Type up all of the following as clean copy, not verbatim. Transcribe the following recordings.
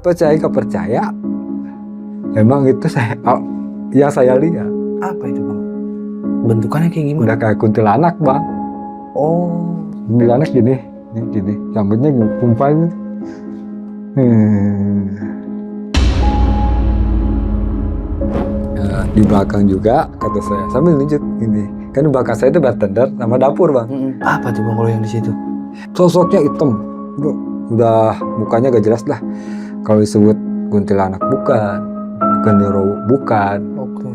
percaya nggak percaya, emang itu yang saya lihat. Apa itu bang? Bentukannya kayak gimana? Udah kayak kuntilanak bang. Oh, Kuntilanak gini, rambutnya kumpai. Nah, di belakang juga kata saya sambil nunjuk ini. Kan di belakang saya itu bartender sama dapur bang. apa tuh bang kalau yang di situ? Sosoknya hitam, udah mukanya gak jelas lah. Kalau disebut kuntilanak bukan genderuwo bukan. Oke.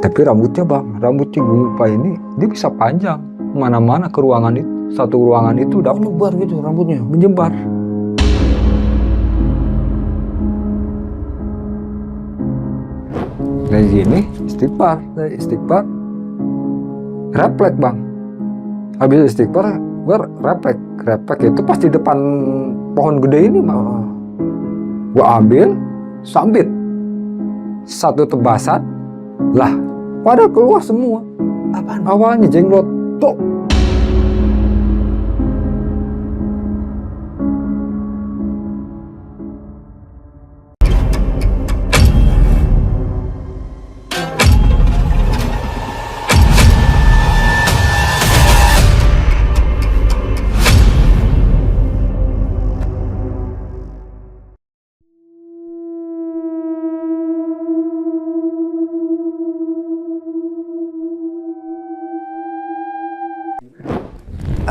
Tapi rambutnya bang, rambutnya kumpai ini dia bisa panjang mana-mana ke ruangan itu. Satu ruangan itu udah Menyebar gitu rambutnya. menyebar. Dari sini istighfar, refleks bang. Habis istighfar, gue refleks itu pasti depan pohon gede ini bang. Gue ambil, sambit, satu tebasan, lah pada keluar semua. Apaan? Awalnya jenglot, tuh.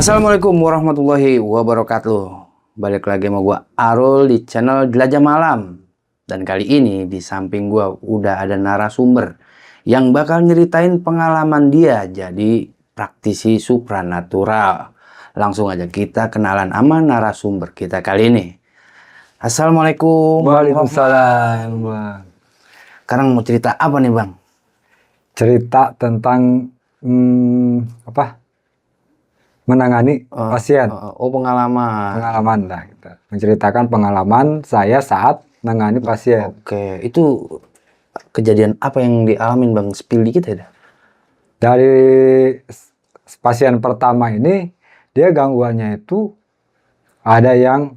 Assalamualaikum warahmatullahi wabarakatuh. Balik lagi sama gua Arul di channel Jelajah Malam. Dan kali ini di samping gua udah ada narasumber yang bakal nyeritain pengalaman dia jadi praktisi supranatural. Langsung aja kita kenalan sama narasumber kita kali ini. Assalamualaikum. Waalaikumsalam bang. Sekarang mau cerita apa nih bang? Cerita tentang menangani pasien. Pengalaman lah gitu. Menceritakan pengalaman saya saat menangani pasien. Oke, itu kejadian apa yang dialamin bang? Spill dikit ya. Dari pasien pertama ini, dia gangguannya itu ada yang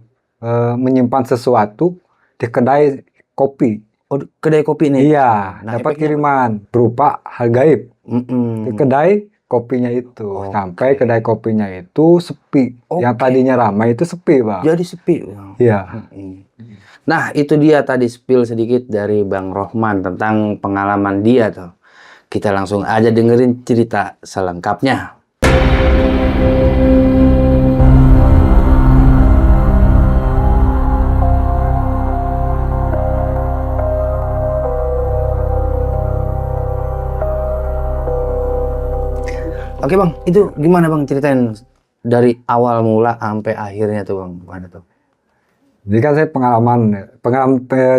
menyimpan sesuatu di kedai kopi. Oh, kedai kopi nih? Iya, Nah, dapat kiriman berupa hal gaib. Di kedai kopinya itu. Sampai kedai kopinya itu sepi. Yang tadinya ramai itu sepi bang. Jadi sepi. Iya. Nah itu dia tadi spill sedikit dari Bang Rohman tentang pengalaman dia tuh. Kita langsung aja dengerin cerita selengkapnya. Oke bang, itu gimana bang ceritain dari awal mula sampai akhirnya tuh bang, gimana tuh? Jadi kan saya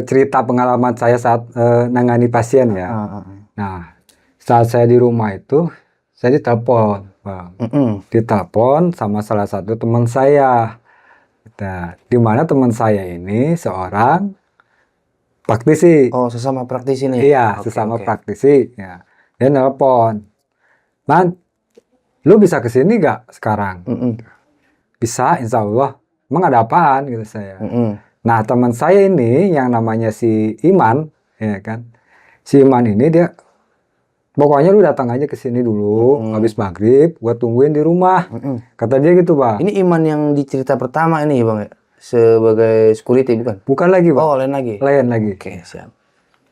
cerita pengalaman saya saat nangani pasien ya. Nah, saat saya di rumah itu, saya ditelepon, bang. Ditelepon sama salah satu teman saya. Nah, di mana teman saya ini seorang praktisi. Oh, sesama praktisi nih? Iya, sesama praktisi. Ya. Dia nelpon, Man, lu bisa kesini gak sekarang? Bisa, insya Allah. Emang ada apaan gitu saya. Nah teman saya ini yang namanya si Iman, ya kan. Si Iman ini dia, pokoknya lu datang aja ke sini dulu, habis maghrib, gua tungguin di rumah. Kata dia gitu bang. Ini Iman yang di cerita pertama ini bang, sebagai security bukan? Bukan lagi bang. Oh lain lagi. Lain lagi. Oke siap.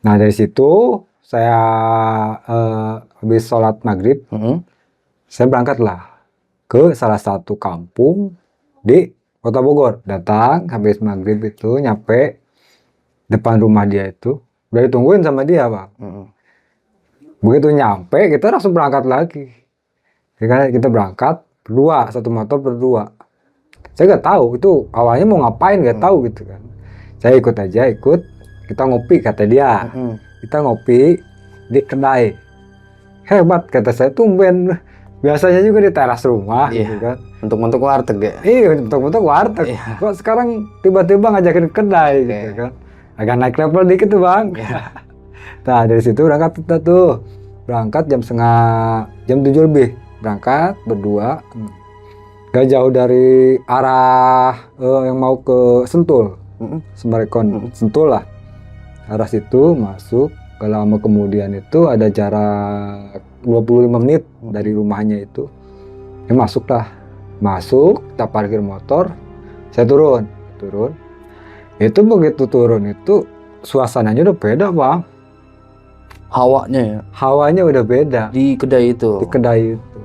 Nah dari situ saya habis sholat maghrib. Saya berangkatlah ke salah satu kampung di Kota Bogor. Datang habis maghrib itu nyampe depan rumah dia itu. Udah ditungguin sama dia bang. Begitu nyampe kita langsung berangkat lagi. Kita berangkat berdua, satu motor berdua. Saya nggak tahu itu awalnya mau ngapain, nggak tahu gitu kan. Saya ikut aja, kita ngopi kata dia. Kita ngopi di kedai. Hebat kata saya, tumben. Biasanya juga di teras rumah, gitu kan. Untuk warteg ya? Iya, untuk warteg. Kok sekarang tiba-tiba ngajakin kedai, gitu kan. Agak naik level dikit tuh bang. Nah dari situ berangkat kita tuh. Berangkat jam 7 lebih. Berangkat berdua. Gak jauh dari arah yang mau ke Sentul. Summarecon Sentul lah. Arah situ masuk. Gak lama kemudian itu ada jarak 25 menit dari rumahnya itu. Ya masuklah. Masuk, kita parkir motor. Saya turun. Itu begitu turun itu suasananya udah beda, Bang. Hawanya ya? Hawanya udah beda. Di kedai itu? Di kedai itu.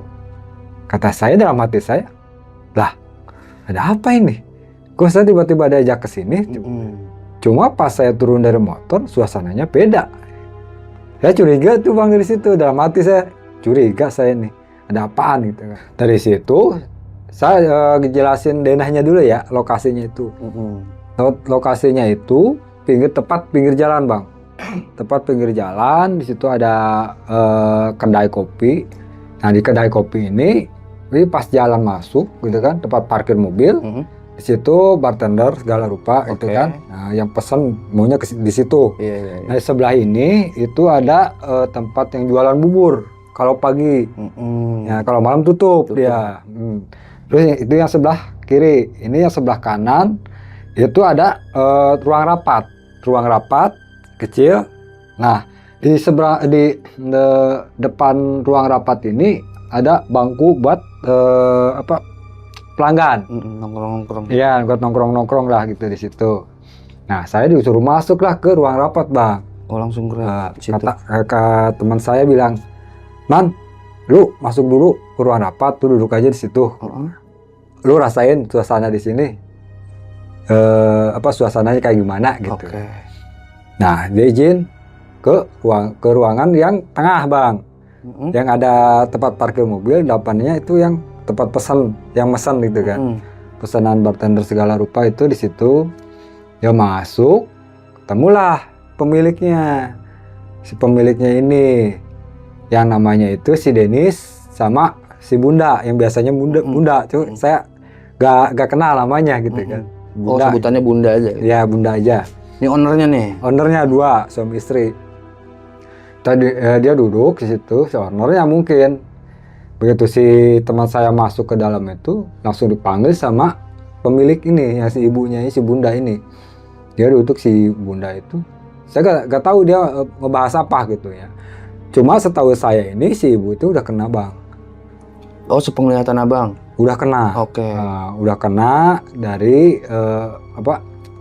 Kata saya dalam hati saya, lah ada apa ini? Kok saya tiba-tiba diajak ke sini? Cuma pas saya turun dari motor, suasananya beda. Saya curiga tuh, Bang, dari situ. Dalam hati saya curiga saya nih. Ada apaan gitu kan. Dari situ saya jelasin denahnya dulu ya, lokasinya itu. Lokasinya itu tepat pinggir jalan, Bang. Tepat pinggir jalan, di situ ada kedai kopi. Nah, di kedai kopi ini pas jalan masuk gitu kan, tempat parkir mobil. Di situ bartender segala rupa gitu kan. Nah, yang pesan maunya di situ. Nah, di sebelah ini itu ada tempat yang jualan bubur kalau pagi. Ya, kalau malam tutup. Dia. Terus itu yang sebelah kiri. Ini yang sebelah kanan itu ada ruang rapat kecil. Nah, di depan ruang rapat ini ada bangku buat pelanggan. Nongkrong-nongkrong. Iya, buat nongkrong-nongkrong lah gitu di situ. Nah, saya disuruh masuk lah ke ruang rapat, Bang. Oh, langsung ke situ. Kata teman saya bilang, "Man, lu masuk dulu ke ruang rapat, tuh duduk aja di situ. Lu rasain suasana di sini. Suasananya kayak gimana gitu." Nah, dia izin ke ruangan yang tengah, Bang. Yang ada tempat parkir mobil, depannya itu yang tempat pesan, yang mesen gitu kan. Pesanan bartender segala rupa itu di situ. Dia masuk, ketemulah pemiliknya. Si pemiliknya ini yang namanya itu si Denis sama si Bunda, yang biasanya Bunda. Cuma saya gak kenal namanya gitu kan. Bunda. Oh, sebutannya Bunda aja? Ya, Bunda aja. Ini ownernya nih? Ownernya 2, suami istri. Tadi dia duduk di situ, si ownernya mungkin. Begitu si teman saya masuk ke dalam itu, langsung dipanggil sama pemilik ini, yang si ibunya ini, si Bunda ini. Dia duduk, si Bunda itu. Saya gak tahu dia ngebahas apa gitu ya. Cuma setahu saya ini, si ibu itu udah kena, Bang. Oh, sepenglihatan abang? Udah kena. Udah kena dari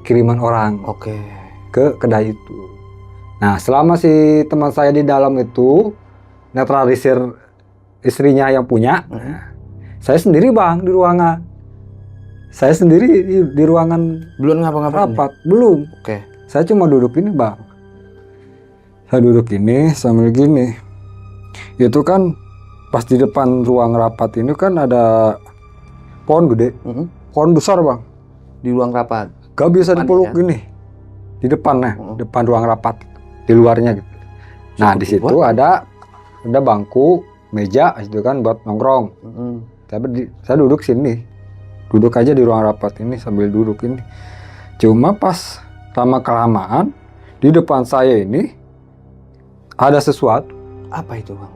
kiriman orang ke kedai itu. Nah, selama si teman saya di dalam itu netralisir istrinya yang punya, saya sendiri, Bang, di ruangan. Saya sendiri di ruangan. Belum ngapa-ngapain? Rapat, belum. Saya cuma duduk ini, Bang. Saya duduk ini sambil gini. Itu kan pas di depan ruang rapat ini kan ada pohon gede. Pohon besar, Bang. Di ruang rapat? Gak bisa dipeluk gini. Di depannya, depan ruang rapat. Di luarnya gitu. Nah, di situ ada bangku, meja itu kan buat nongkrong. Saya duduk sini. Duduk aja di ruang rapat ini sambil duduk ini. Cuma pas lama-kelamaan di depan saya ini ada sesuatu. Apa itu, Bang?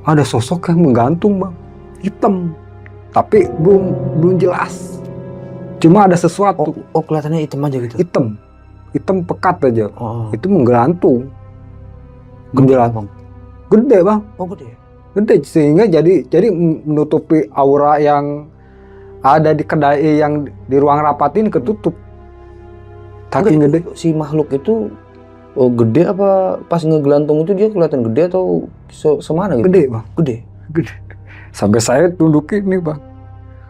Ada sosok yang menggantung, Bang. Hitam. Tapi belum jelas. Cuma ada sesuatu. Oh, kelihatannya hitam aja gitu? Hitam pekat aja. Itu menggelantung. Gede, Bang. Gede, Bang. Oh, gede. Gede, sehingga jadi menutupi aura yang ada di kedai yang di ruang rapat ini, ketutup. Saking gede. Si makhluk itu gede apa pas ngegelantung itu dia kelihatan gede atau semana gitu? Gede, Bang. Gede. Sampai saya tunduk ini, Bang.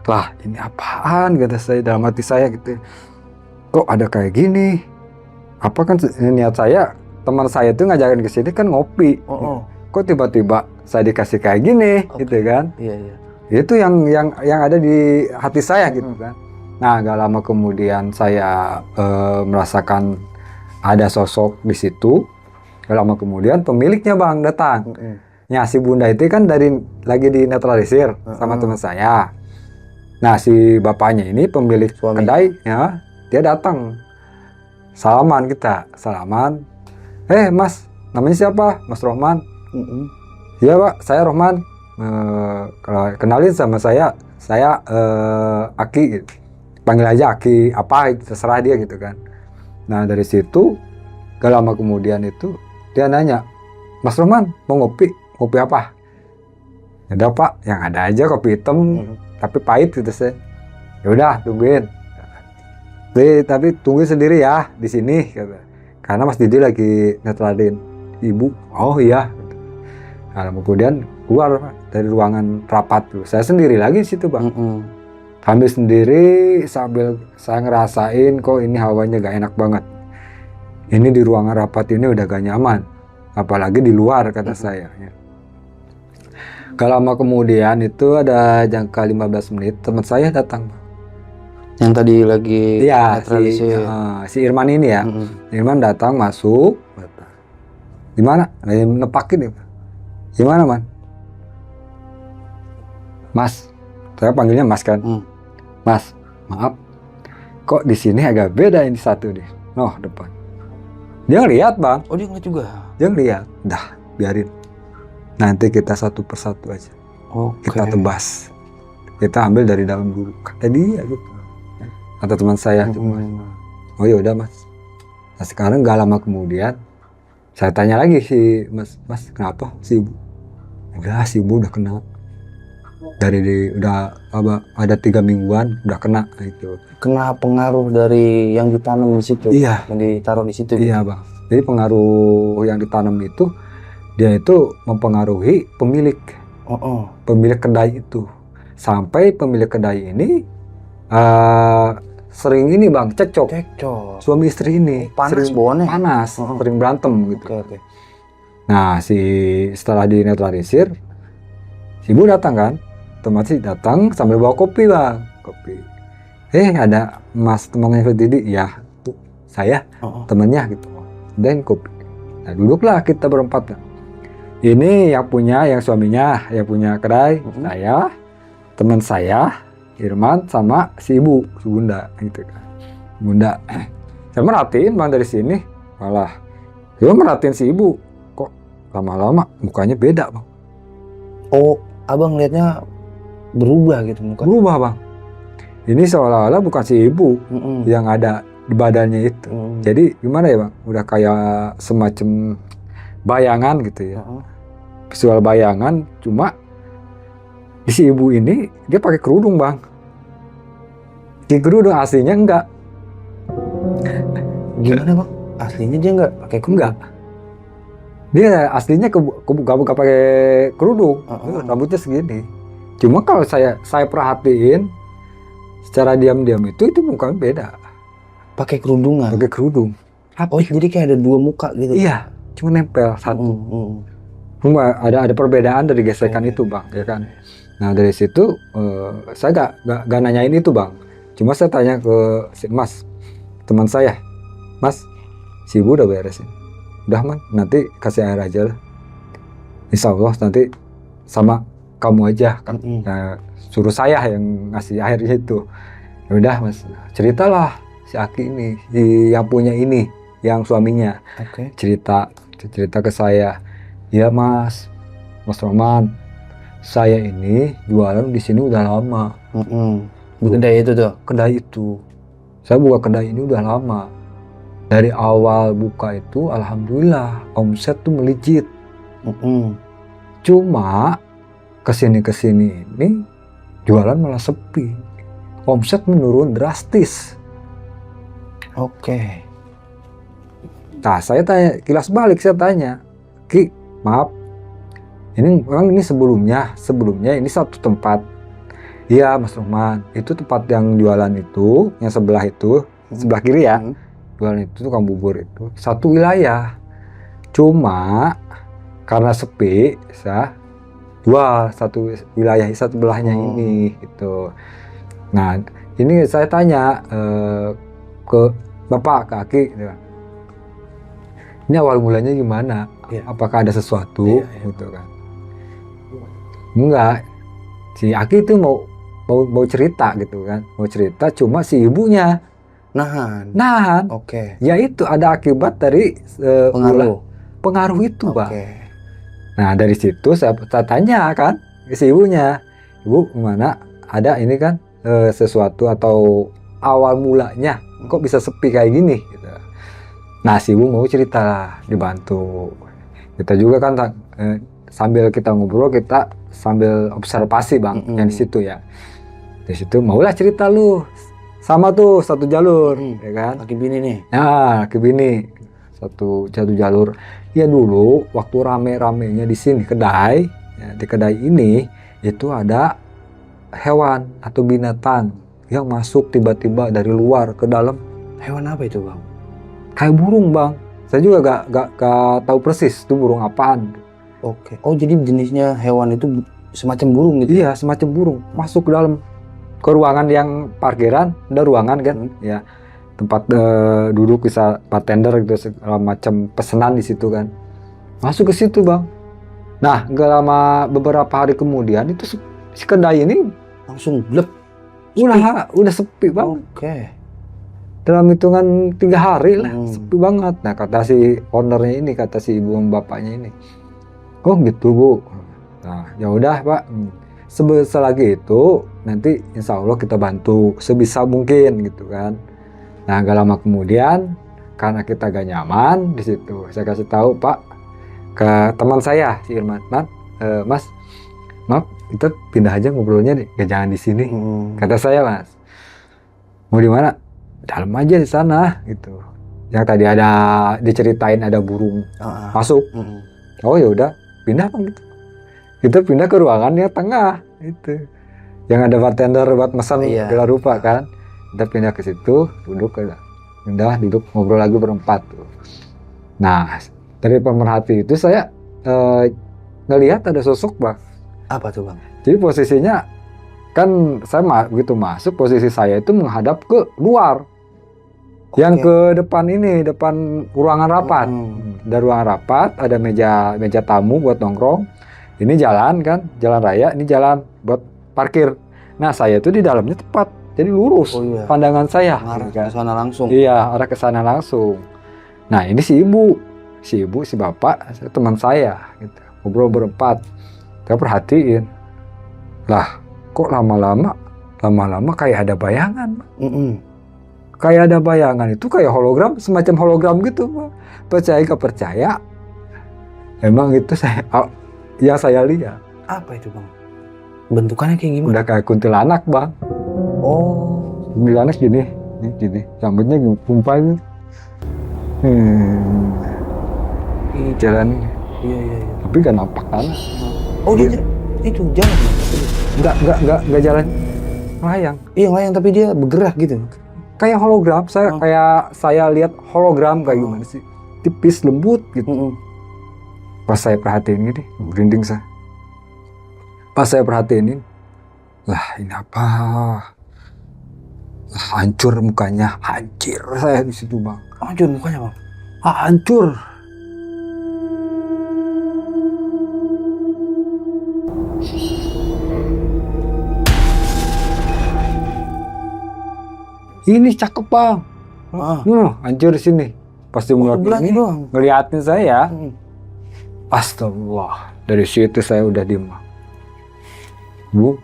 Lah, ini apaan, kata saya dalam hati saya gitu. Kok ada kayak gini? Apa kan niat saya, teman saya tuh ngajakin ke sini kan ngopi. Kok tiba-tiba saya dikasih kayak gini, gitu kan? Iya. Itu yang ada di hati saya gitu kan. Nah, gak lama kemudian saya merasakan ada sosok di situ. Gak lama kemudian pemiliknya, Bang, datang. Ya, si Bunda itu kan lagi dinetralisir sama teman saya. Nah, si bapaknya ini pemilik kedai ya, dia datang. Salaman kita, salaman. Mas, namanya siapa? Mas Rohman. Iya, Pak, saya Rohman. Kenalin sama saya Aki gitu. Panggil aja Aki, apa terserah dia gitu kan. Nah dari situ gak lama kemudian itu dia nanya, Mas Roman mau ngopi apa? Ada Pak, yang ada aja kopi hitam tapi pahit gitu sih. Ya udah tungguin. Tapi tungguin sendiri ya di sini kata. Karena Mas Didi lagi netralin ibu. Oh iya. Nah, kemudian keluar dari ruangan rapat tuh. Saya sendiri lagi di situ Bang. Sambil sendiri sambil saya ngerasain kok ini hawanya gak enak banget. Ini di ruangan rapat ini udah gak nyaman. Apalagi di luar kata saya. Gak lama kemudian itu ada jangka 15 menit teman saya datang. Yang tadi lagi Iya, si Irman ini ya. Irman datang masuk. Gimana? Lagi nepakin ya. Gimana Man? Mas, saya panggilnya Mas kan. Mas, maaf. Kok di sini agak beda ini satu nih. Noh, depan. Dia ngeliat Bang. Oh dia ngeliat juga? Dia ngeliat. Dah, biarin. Nanti kita satu persatu aja. Kita tebas. Kita ambil dari dalam dulu. Kata dia gitu. Kata teman saya. Oh ya udah Mas. Nah sekarang gak lama kemudian saya tanya lagi si Mas kenapa si ibu? Udah si ibu udah kena. Udah ada 3 mingguan udah kena gitu. Kena pengaruh dari yang ditanam di situ? Iya. Yang ditaruh di situ? Iya Bang. Jadi pengaruh yang ditanam itu dia itu mempengaruhi pemilik. Pemilik kedai itu. Sampai pemilik kedai ini sering ini Bang, cekcok. Suami istri ini panas sering bawaannya? Panas, sering berantem gitu. Oke. Nah, setelah dinetralisir, si ibu datang kan, otomatis datang sambil bawa kopi Bang, kopi. Ada Mas temannya Didi, ya, tuh saya temennya gitu. Dan kopi. Nah, duduklah kita berempat. Ini yang suaminya, yang punya kedai, saya, teman saya, Irman sama si ibu, si bunda gitu kan. Bunda. Saya merhatiin Bang dari sini, malah saya merhatiin si ibu. Kok lama-lama mukanya beda Bang. Oh, Abang lihatnya berubah gitu mukanya? Berubah Bang. Ini seolah-olah bukan si ibu yang ada di badannya itu. Jadi gimana ya Bang? Udah kayak semacam bayangan gitu ya. Visual bayangan, cuma si ibu ini dia pakai kerudung Bang. Di kerudung aslinya enggak. Gimana Bang? Aslinya dia enggak pakai kerudung? Enggak. Dia aslinya gak pakai kerudung. Rambutnya segini. Cuma kalau saya perhatiin secara diam-diam itu mukanya beda. Pakai kerudungan? Pakai kerudung. Oh jadi kayak ada 2 muka gitu? Iya, cuma nempel satu. Cuma ada perbedaan dari gesekan itu Bang, ya kan. Nah dari situ saya gak nanyain itu Bang. Cuma saya tanya ke si Mas, teman saya, Mas, si ibu udah beresin? Udah Man, nanti kasih air aja lah. Insya Allah nanti sama kamu aja kan. Nah, suruh saya yang ngasih airnya itu. Ya udah Mas, ceritalah si Aki ini, yang punya ini, yang suaminya. Cerita ke saya. Ya Mas Roman, saya ini jualan di sini udah lama. Kedai itu tuh? Kedai itu. Saya buka kedai ini udah lama. Dari awal buka itu alhamdulillah omset tuh melejit. Cuma kesini ini jualan malah sepi. Omset menurun drastis. Nah saya tanya, kilas balik saya tanya, Ki maaf, ini sebelumnya ini satu tempat. Iya Mas Roman, itu tempat yang jualan itu, yang sebelah itu, sebelah kiri ya, jualan itu tukang bubur itu, satu wilayah. Cuma karena sepi, saya jual satu wilayah sebelahnya ini gitu. Nah ini saya tanya ke Bapak, ke Aki, ini awal mulanya gimana? Apakah ada sesuatu gitu kan? Enggak, si Aki itu mau cerita gitu kan, mau cerita, cuma si ibunya nahan. Ya itu ada akibat dari pengaruh itu Bang. Nah dari situ saya tanya kan ke si ibunya, Ibu gimana, ada ini kan sesuatu atau awal mulanya kok bisa sepi kayak gini gitu. Nah, si ibu mau cerita lah, dibantu. Kita juga kan sambil kita ngobrol, kita sambil observasi bang, yang di situ ya. Di situ maulah cerita lu, sama tuh satu jalur, ya kan? Laki bini nih. Nah, ke bini satu jalur. Ya dulu waktu rame-ramenya di sini kedai, ya, di kedai ini itu ada hewan atau binatang yang masuk tiba-tiba dari luar ke dalam. Hewan apa itu bang? Kayak burung bang. Saya juga gak tahu persis itu burung apaan. Oke. Oh jadi jenisnya hewan itu semacam burung gitu? Iya, semacam burung masuk ke dalam, ke ruangan yang parkiran, ada ruangan kan, ya tempat duduk bisa bartender gitu, segala macam pesanan di situ kan. Masuk ke situ bang. Nah, nggak lama beberapa hari kemudian itu si kedai ini Langsung blep. udah sepi bang. Oke. Dalam hitungan 3 hari lah, sepi banget. Nah, kata si ownernya ini, kata si ibu dan bapaknya ini, oh gitu bu. Nah, ya udah pak. Selagi itu nanti insya Allah kita bantu sebisa mungkin gitu kan. Nah, gak lama kemudian karena kita gak nyaman di situ, saya kasih tahu pak ke teman saya si Irman, mas, maaf kita pindah aja ngobrolnya deh, jangan di sini. Kata saya, mas, mau di mana? Dalam aja di sana gitu. Yang tadi ada diceritain ada burung masuk. Oh ya udah, pindah bang gitu. Kita pindah ke ruangan yang tengah itu, yang ada bartender buat pesan segala rupa kan. Kita pindah ke situ, duduk ngobrol lagi berempat tuh. Nah, dari pemerhati itu saya ngelihat ada sosok bang. Apa tuh bang? Jadi posisinya kan saya begitu masuk, posisi saya itu menghadap ke luar. Yang ke depan ini, depan ruangan rapat. Ada ruangan rapat, ada meja tamu buat nongkrong. Ini jalan kan, jalan raya, ini jalan buat parkir. Nah, saya itu di dalamnya tepat, jadi lurus pandangan saya. Arah ke sana langsung. Iya, arah ke sana langsung. Nah, ini si ibu, si bapak, teman saya, gitu. Ngobrol berempat. Saya perhatiin, lah, kok lama-lama kayak ada bayangan. Kayak ada bayangan itu kayak hologram, semacam hologram gitu, Pak. Percaya gak percaya? Emang itu yang saya lihat. Apa itu bang? Bentukannya kayak gimana? Udah kayak kuntilanak bang. Oh. Kuntilanak gini, rambutnya kumpai. Ini jalan. Iya. Tapi gak nampak tanah. Oh dia itu jalan? Enggak jalan layang. Iya layang tapi dia bergerak gitu. Kayak hologram, kayak saya lihat hologram kayak gimana sih, tipis lembut gitu. Pas saya perhatiin gini, merinding saya. Pas saya perhatiin, lah ini apa? Lah, hancur mukanya, hancur saya di situ bang. Hancur mukanya bang? Hancur. Ini cakep bang. Hancur di sini. Pasti ngeliatin saya. Astagfirullah. Dari situ saya udah diem. Bu,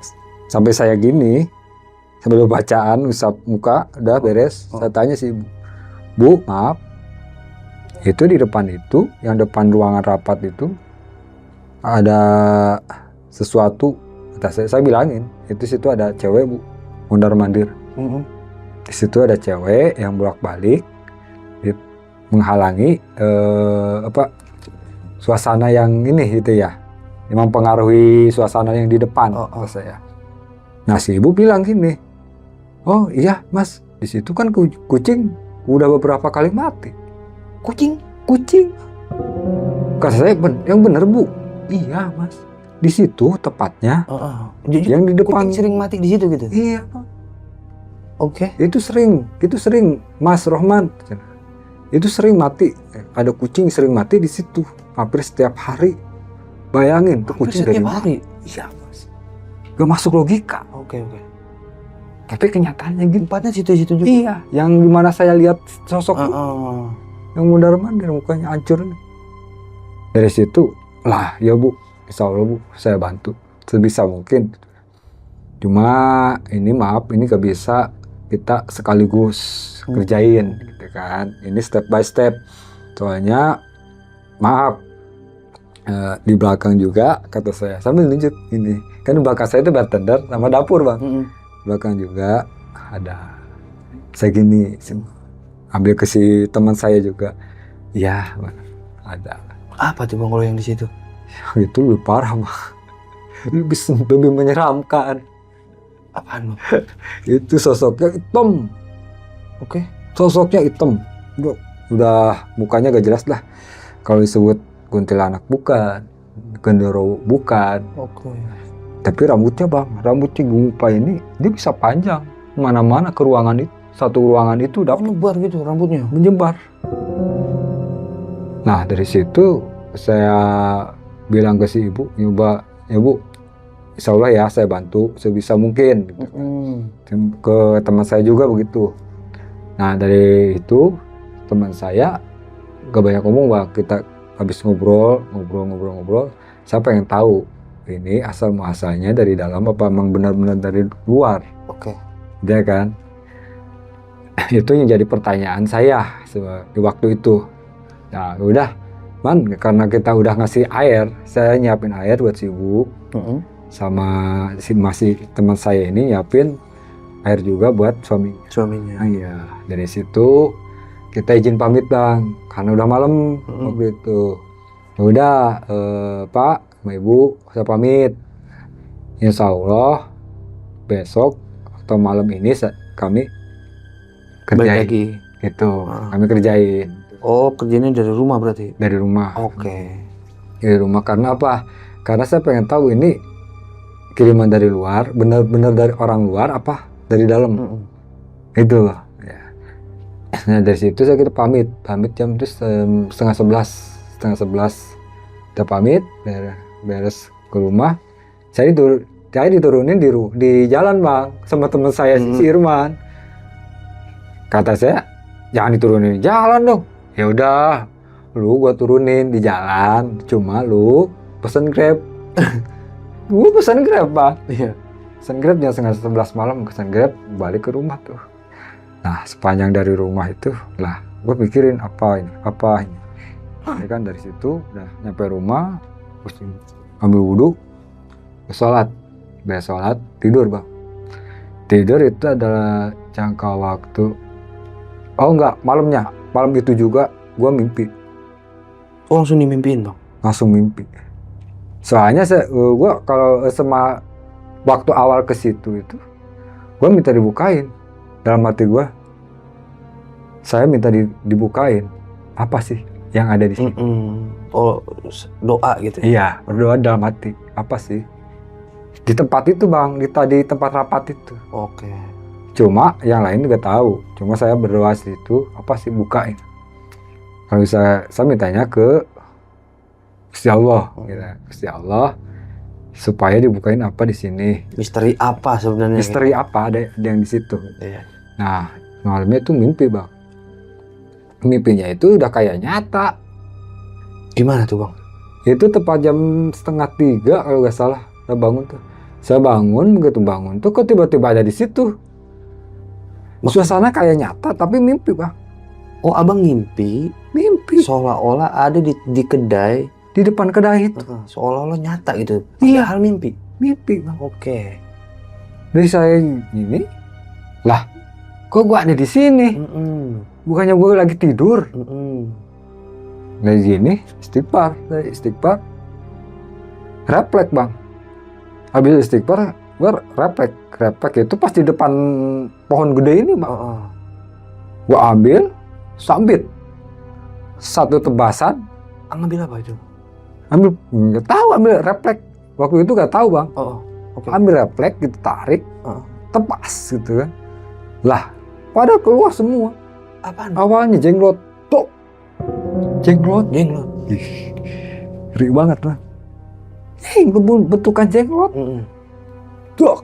sampai saya gini, sambil bacaan, usap muka, udah beres. Saya tanya sih ibu, bu, maaf, itu di depan itu, yang depan ruangan rapat itu, ada sesuatu. Saya bilangin, itu situ ada cewek bu, mondar-mandir. Di situ ada cewek yang bolak-balik menghalangi suasana yang ini gitu ya, yang mempengaruhi suasana yang di depan saya. Nah si ibu bilang gini, oh iya mas, di situ kan kucing udah beberapa kali mati. Kucing? Kata saya, yang bener bu. Iya mas, di situ tepatnya. Yang di depan. Kucing sering mati di situ gitu? Iya. Oke. Itu sering Mas Rohman. Itu sering mati. Ada kucing sering mati di situ. Hampir setiap hari. Bayangin tuh kucing dari mana? Iya mas. Gak masuk logika. Oke. Tapi kenyataannya gitu. Tempatnya situ-situ juga? Iya. Yang dimana saya lihat sosok yang mondar-mandir mukanya hancur. Dari situ lah ya bu. Insya Allah bu, saya bantu sebisa mungkin. Cuma ini maaf, ini gak bisa kita sekaligus kerjain gitu kan. Ini step by step. Soalnya maaf, di belakang juga kata saya sambil nunjuk ini. Kan di belakang saya itu bartender sama dapur bang. Belakang juga ada. Saya gini ambil ke si teman saya juga. Ya bang, ada. Apa tuh bang kalau yang di situ? Itu lebih parah bang. Lebih menyeramkan. Apaan bang? Itu sosoknya hitam. Oke. Sosoknya hitam. Udah mukanya gak jelas lah. Kalau disebut kuntilanak bukan, genderuwo bukan. Oke. Tapi rambutnya bang, rambutnya Gungpa ini dia bisa panjang. Mana-mana ke ruangan itu, satu ruangan itu dapat Menyebar gitu rambutnya. menyebar. Nah dari situ saya bilang ke si ibu, nyoba, ya bu, insya Allah ya saya bantu sebisa mungkin. Gitu. Ke teman saya juga begitu. Nah dari itu teman saya gak banyak ngomong bang, kita habis ngobrol, saya pengen tahu ini asal muasalnya dari dalam apa emang benar-benar dari luar. Oke. Ya kan? Itu yang jadi pertanyaan saya di waktu itu. Nah udah, man, karena kita udah ngasih air, saya nyiapin air buat si ibu, sama masih teman saya ini nyiapin air juga buat suaminya. Nah, iya, dari situ kita izin pamit bang, karena udah malam waktu itu. Udah Pak, sama Ibu, saya pamit. Insya Allah besok atau malam ini kami kerjain lagi. Gitu, kami kerjain. Oh, kerjanya dari rumah berarti? Dari rumah. Oke. Dari rumah karena apa? Karena saya pengen tahu ini kiriman dari luar, benar-benar dari orang luar apa dari dalam. Itu loh. Nah dari situ kita pamit jam itu setengah 11 kita pamit beres ke rumah. Saya diturunin di jalan bang sama teman saya si Irman. Kata saya jangan diturunin di jalan dong. Ya udah, lu gua turunin di jalan, cuma lu pesen Grab. Gua pesen Grab bang. Iya. Pesen Grab jam setengah 11 malam, pesen Grab balik ke rumah tuh. Nah sepanjang dari rumah itu lah gue pikirin apa ini. Ya kan dari situ udah nyampe rumah, terus ambil wudhu, sholat, tidur bang. Tidur itu adalah jangka waktu, malam itu juga gue mimpi. Oh langsung dimimpiin bang? Langsung mimpi. Soalnya gue kalau sama waktu awal ke situ itu gue minta dibukain. Dalam hati gue, saya minta dibukain. Apa sih yang ada di sini? Oh, doa gitu? Iya, berdoa dalam hati. Apa sih? Di tempat itu bang, di tempat rapat itu. Oke. Cuma yang lain juga tahu. Cuma saya berdoa situ, apa sih bukain. Kalau saya mintanya ke Gusti Allah, Gusti Allah, supaya dibukain apa di sini. Misteri apa sebenarnya? Misteri apa ada yang di situ. Iya. Nah, malamnya itu mimpi bang. Mimpinya itu udah kayak nyata. Gimana tuh bang? Itu tepat jam 2:30 kalau nggak salah. Saya bangun tuh. Saya bangun, begitu bangun tuh kok tiba-tiba ada di situ. Suasana kayak nyata tapi mimpi bang. Oh abang mimpi? Mimpi. Seolah-olah ada di kedai. Di depan kedai itu. Seolah-olah nyata gitu. Iya. Hal mimpi? Mimpi bang. Oke. Jadi saya ini, lah kok gua ada di sini? Bukannya gua lagi tidur? Lagi gini, istighfar, refleks bang. Habis istighfar, gua refleks itu pas di depan pohon gede ini bang. Gua ambil, sambit, satu tebasan. Ngambil apa itu? Nggak tahu, ambil refleks. Waktu itu nggak tahu bang. Okay. Ambil refleks, gitu tarik, tebas gitu kan. Lah, pada keluar semua. Apaan? Awalnya jenglot, tok. Jenglot. Ih, ngeri banget lah. Bentukan jenglot. Dok.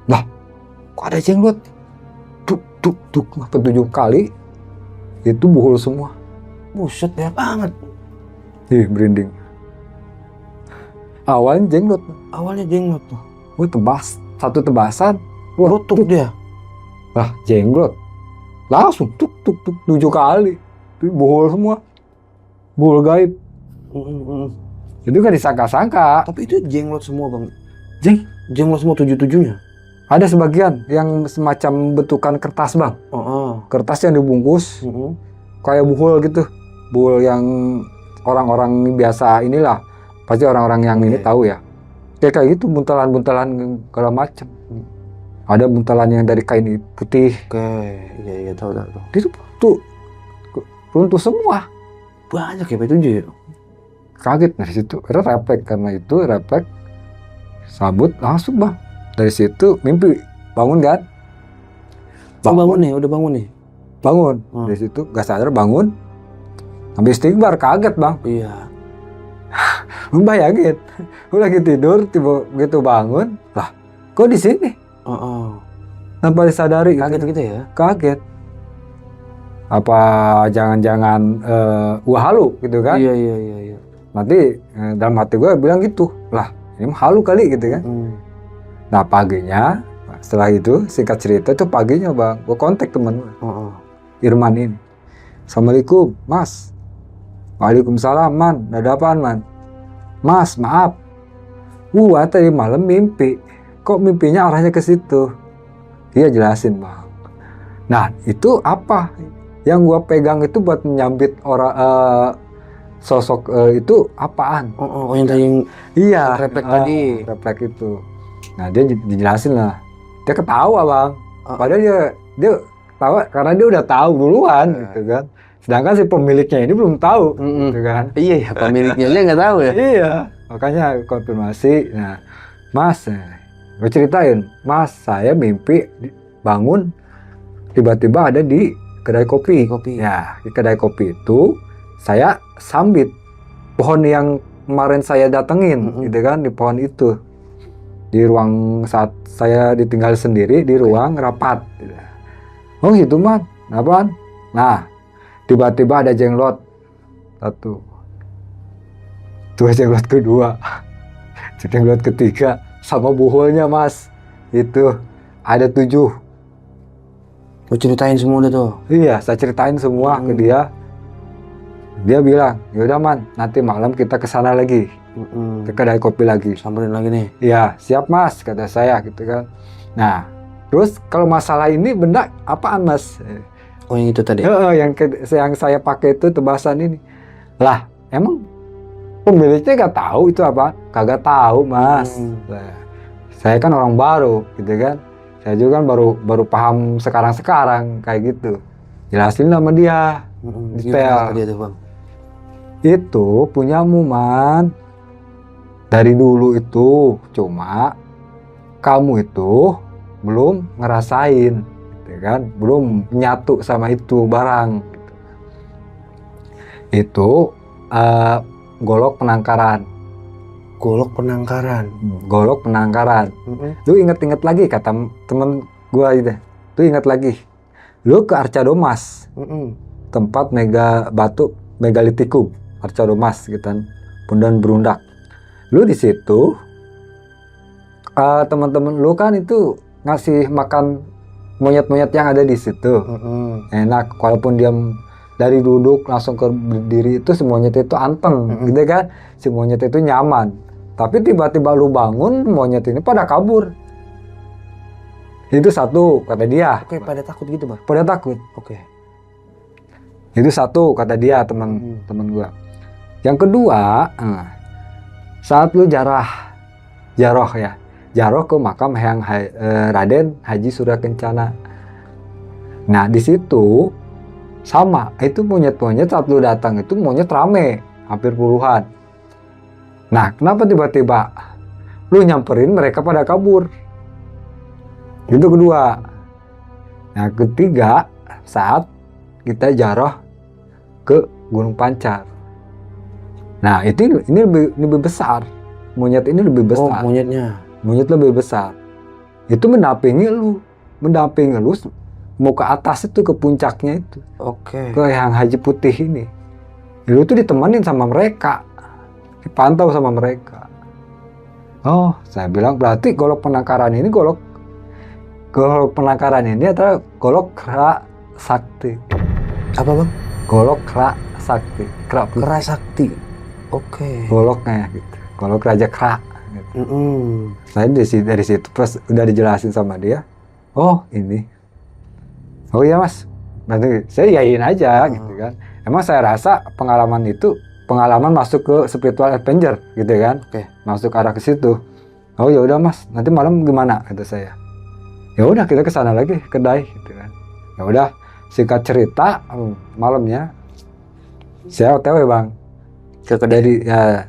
Lah, kok ada jenglot? Duk, 7 kali. Itu buhul semua. Buset, banyak banget. Merinding. Awalnya jenglot tuh. Wah, tebas. Satu tebasan. Rotok dia. Lah, jenglot. Langsung tuk 7 kali. Itu buhul semua. Buhul gaib. Itu kan disangka-sangka. Tapi itu jenglot semua bang. Jenglot semua 7-7-nya. Ada sebagian yang semacam bentukan kertas bang. Kertas yang dibungkus kayak buhul gitu. Buhul yang orang-orang biasa inilah. Pasti orang-orang yang ini tahu ya. Kayak gitu, buntalan-buntalan segala macam. Ada buntalan yang dari kain putih. Iya tahu. Itu tuh runtuh semua. Banyak ya P7 ya. Kaget dari situ. Refleks karena itu refleks. Sabut langsung bang. Dari situ mimpi bangun kan? Bangun nih. Bangun. Dari situ gak sadar bangun. Habis istighfar kaget bang. Iya. Bayangin, gue lagi tidur, tiba begitu bangun, lah, kok di sini? Tanpa disadari. Kaget gitu ya? Kaget. Apa jangan-jangan gua halu gitu kan? Iya. Nanti dalam hati gue bilang gitu, lah, ini mah halu kali gitu kan? Nah paginya, setelah itu singkat cerita itu paginya bang, gue kontak temen gue, Irman ini. Assalamualaikum, Mas. Waalaikumsalam, Man. Ada apaan, Man? Mas, maaf. Gua tadi malam mimpi. Kok mimpinya arahnya ke situ? Dia jelasin, Bang. Nah, itu apa? Yang gua pegang itu buat menyambit orang sosok itu apaan? Yang tadi iya, refleks tadi. Refleks itu. Nah, dia dijelasin lah. Dia ketawa, Bang. Padahal dia ketawa karena dia udah tahu duluan gitu kan. Sedangkan si pemiliknya ini belum tahu, gitu kan? Iya, pemiliknya dia nggak tahu ya. Iya, makanya konfirmasi. Nah, Mas, gue ceritain, Mas, saya mimpi bangun tiba-tiba ada di kedai kopi. Ya, di kedai kopi itu saya sambit pohon yang kemarin saya datengin, gitu kan, di pohon itu. Di ruang saat saya ditinggal sendiri di ruang rapat. Gitu. Oh gitu, Man. Apaan? Nah, tiba-tiba ada jenglot satu, tuh jenglot kedua, jenglot ketiga, sama buhulnya Mas, itu ada 7. Gue ceritain semua udah tuh. Iya, saya ceritain semua ke dia. Dia bilang, yaudah Man, nanti malam kita kesana lagi, ke kedai kopi lagi. Samperin lagi nih. Iya, siap Mas, kata saya gitu kan. Nah, terus kalau masalah ini benda apaan Mas? Oh yang itu tadi? Yang saya pakai itu tebasan ini. Lah, emang pemiliknya nggak tahu itu apa? Kagak tahu, Mas. Nah, saya kan orang baru, gitu kan. Saya juga kan baru paham sekarang kayak gitu. Jelasin sama dia. Detail. Dia tuh, Bang. Itu punyamu, Man. Dari dulu itu, cuma kamu itu belum ngerasain. Kan belum nyatu sama itu barang itu golok penangkaran lu inget lagi kata temen gua itu lu inget lagi lu ke Arca Domas tempat megalitikum Arca Domas gitu kan Pundan Berundak lu di situ teman-teman lu kan itu ngasih makan monyet-monyet yang ada di situ. Enak, walaupun dia dari duduk langsung ke berdiri itu si monyet itu anteng, gitu kan? Si monyet itu nyaman. Tapi tiba-tiba lu bangun, monyet ini pada kabur. Itu satu, kata dia. Oke, pada takut gitu, Bang? Pada takut. Oke. Itu satu, kata dia, teman gua. Yang kedua, saat lu jaroh ke makam Hayang Raden Haji Surya Kencana. Nah di situ sama, itu monyet-monyet saat lu datang itu monyet rame, hampir puluhan. Nah kenapa tiba-tiba lu nyamperin mereka pada kabur? Itu kedua. Nah ketiga, saat kita jaroh ke Gunung Pancar. Nah ini lebih besar, monyet ini lebih besar. Oh monyet lebih besar. Itu mendampingi lu mau ke atas itu, ke puncaknya itu. Oke. Ke yang Haji Putih ini. Lu tuh ditemenin sama mereka, dipantau sama mereka. Oh, saya bilang berarti golok penangkaran ini golok golok penangkaran ini adalah golok kera sakti. Apa bang? Golok kera sakti. Kera putih. Kera sakti. Oke. Goloknya gitu. Golok raja kera. Gitu. Saya dari situ pas udah dijelasin sama dia. Oh ini. Oh iya mas. Nanti saya yain aja gitu kan. Emang saya rasa pengalaman itu pengalaman masuk ke spiritual adventure gitu kan. Oke. Masuk arah ke situ. Oh ya udah mas. Nanti malam gimana kata saya. Ya udah kita ke sana lagi kedai gitu kan. Ya udah singkat cerita malamnya saya OTW bang Ke kedai. dari ya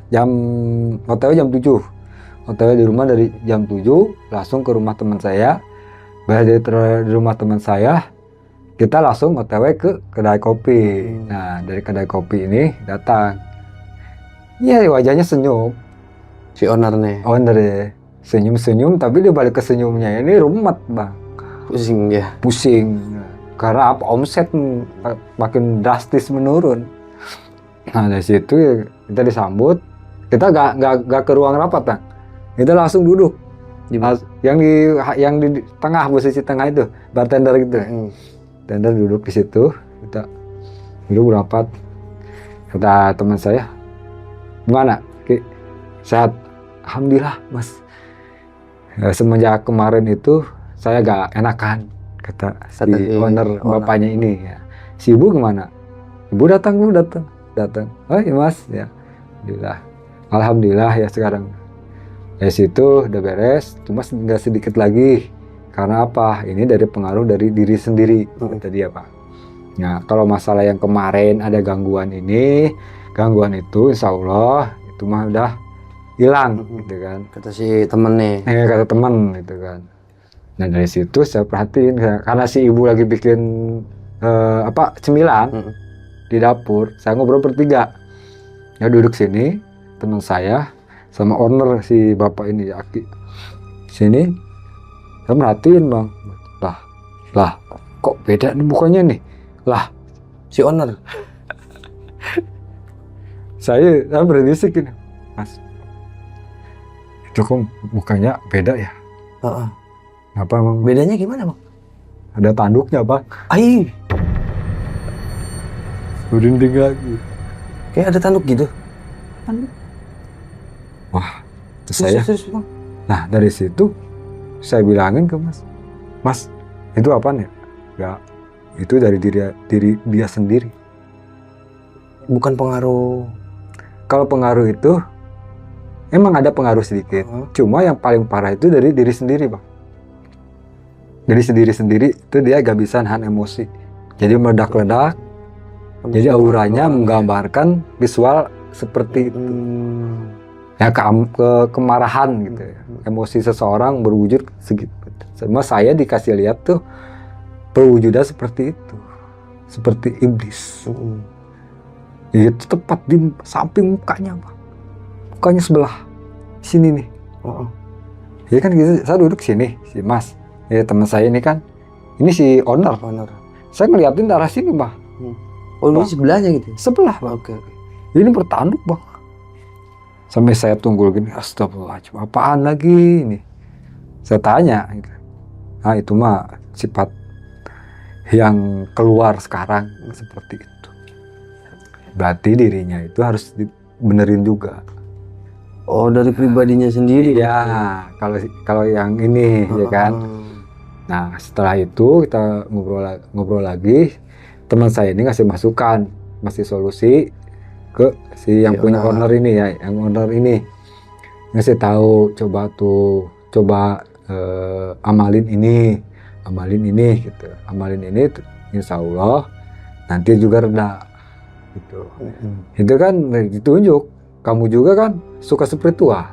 OTW jam 7 OTW di rumah dari jam 7 langsung ke rumah teman saya. Dari rumah teman saya kita langsung OTW ke kedai kopi. Nah dari kedai kopi ini datang ya wajahnya senyum Si ownernya. owner ya senyum-senyum tapi di balik kesenyumnya ini rumet bang. Pusing ya. Pusing karena apa omset makin drastis menurun. Nah dari situ ya, kita disambut, kita gak ke ruang rapat bang, kita langsung duduk yang di tengah, posisi tengah itu bartender gitu. Bartender duduk di situ, kita duduk rapat. Kata teman saya, gimana Ki? Sehat? Alhamdulillah mas. Semenjak kemarin itu saya gak enakan, kata si owner bapaknya ini ya. Si ibu gimana? Ibu datang. Oh iya mas ya. Alhamdulillah ya sekarang. Ya situ udah beres, cuma tinggal sedikit lagi. Karena apa? Ini dari pengaruh dari diri sendiri, kata dia pak. Nah kalau masalah yang kemarin ada gangguan gangguan itu insya Allah itu mah udah hilang gitu kan. Kata si temen nih. Kata teman gitu kan. Nah dari situ saya perhatiin karena si ibu lagi bikin cemilan di dapur, saya ngobrol bertiga. Ya duduk sini, teman saya sama owner si bapak ini Aki. Sini, saya merhatiin bang. Lah, kok beda nih mukanya nih? Lah, Si owner. saya berbisik ini, mas. Itu kok mukanya beda ya? Apa emang? Bedanya gimana bang? Ada tanduknya bang. Ai. Berunding lagi. Kayak ada tanduk gitu. Wah, itu saya. Serius, bang? Nah dari situ saya bilangin ke mas itu apaan ya? Ya itu dari diri dia sendiri. Bukan pengaruh. Kalau pengaruh itu emang ada pengaruh sedikit. Cuma yang paling parah itu dari diri sendiri bang. Dari diri sendiri itu dia gak bisa nahan emosi. Jadi meledak-ledak. Jadi auranya menggambarkan visual seperti itu. Ya kemarahan gitu ya. Emosi seseorang berwujud segitu. Sama saya dikasih lihat tuh perwujudan seperti itu. Seperti iblis. Itu tepat di samping mukanya bang. Mukanya sebelah sini nih. Ya kan gitu, saya duduk sini si mas. Ya teman saya ini kan. Ini si owner. Saya ngeliatin arah sini bang. Oh ini sebelahnya gitu? Sebelah bang. Oke. Ini bertanduk bang. Sampai saya tunggu gini, astagfirullahaladzim, apaan lagi ini? Saya tanya, nah itu mah sifat yang keluar sekarang seperti itu. Berarti dirinya itu harus dibenerin juga. Oh dari pribadinya sendiri? Ya, kalau yang ini ya kan. Nah setelah itu kita ngobrol lagi. Teman saya ini ngasih masukan, ngasih solusi ke si yang punya owner ini ya, yang owner ini ngasih tahu coba amalin ini gitu, amalin ini insya Allah nanti juga reda gitu. Itu kan ditunjuk, kamu juga kan suka spiritual,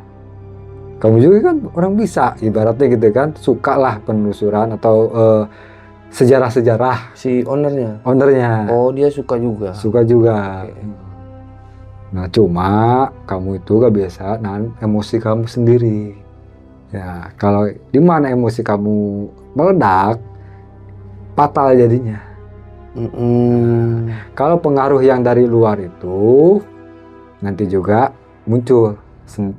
kamu juga kan orang bisa ibaratnya gitu kan, suka lah penelusuran atau sejarah-sejarah. Si ownernya? Oh dia suka juga? Suka juga. Nah cuma kamu itu gak biasa nahan emosi kamu sendiri. Ya kalau di mana emosi kamu meledak, fatal jadinya. Kalau pengaruh yang dari luar itu nanti juga muncul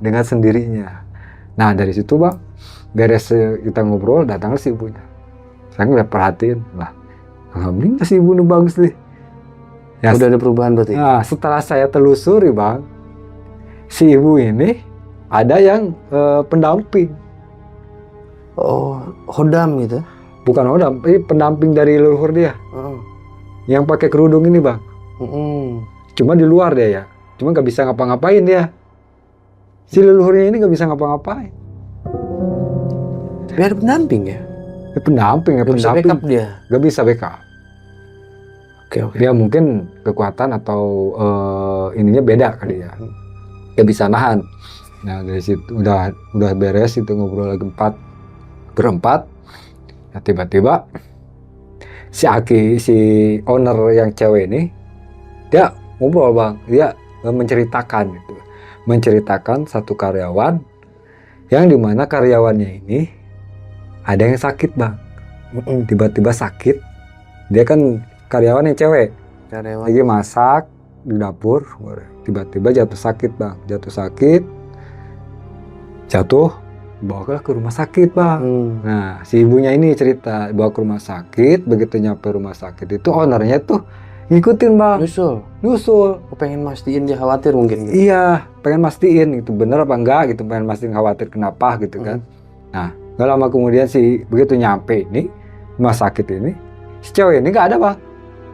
dengan sendirinya. Nah dari situ bang, beres kita ngobrol datang si ibunya. Saya nggak perhatiin lah. Alhamdulillah si ibu ini bagus nih. Ya, Udah ada perubahan berarti? nah, setelah saya telusuri bang, si ibu ini ada yang pendamping. Oh, hodam gitu? Bukan hodam, ini pendamping dari leluhur dia. Yang pakai kerudung ini bang. Cuma di luar dia ya. Cuma nggak bisa ngapa-ngapain dia. Si leluhurnya ini nggak bisa ngapa-ngapain. Tapi ada pendamping ya? Ya, pendamping ya, Gak bisa pendamping. backup dia? Nggak bisa backup. Oke. Dia mungkin kekuatan atau ininya beda kali ya. Nggak bisa nahan. Nah dari situ udah beres itu ngobrol lagi berempat. Nah, tiba-tiba si Aki, si owner yang cewek ini, dia ngobrol bang, dia menceritakan satu karyawan yang dimana karyawannya ini ada yang sakit bang, tiba-tiba sakit. Dia kan karyawan yang cewek, lagi masak di dapur, tiba-tiba jatuh sakit bang, jatuh bawa ke rumah sakit bang. Nah si ibunya ini cerita bawa ke rumah sakit, begitu nyampe rumah sakit itu ownernya tuh ngikutin bang, nyusul. Pengen mastiin dia khawatir mungkin gitu. Iya, pengen mastiin gitu bener apa enggak gitu, pengen mastiin khawatir kenapa gitu kan. Nah gak lama kemudian begitu nyampe ini rumah sakit ini, si cewek ini gak ada bang,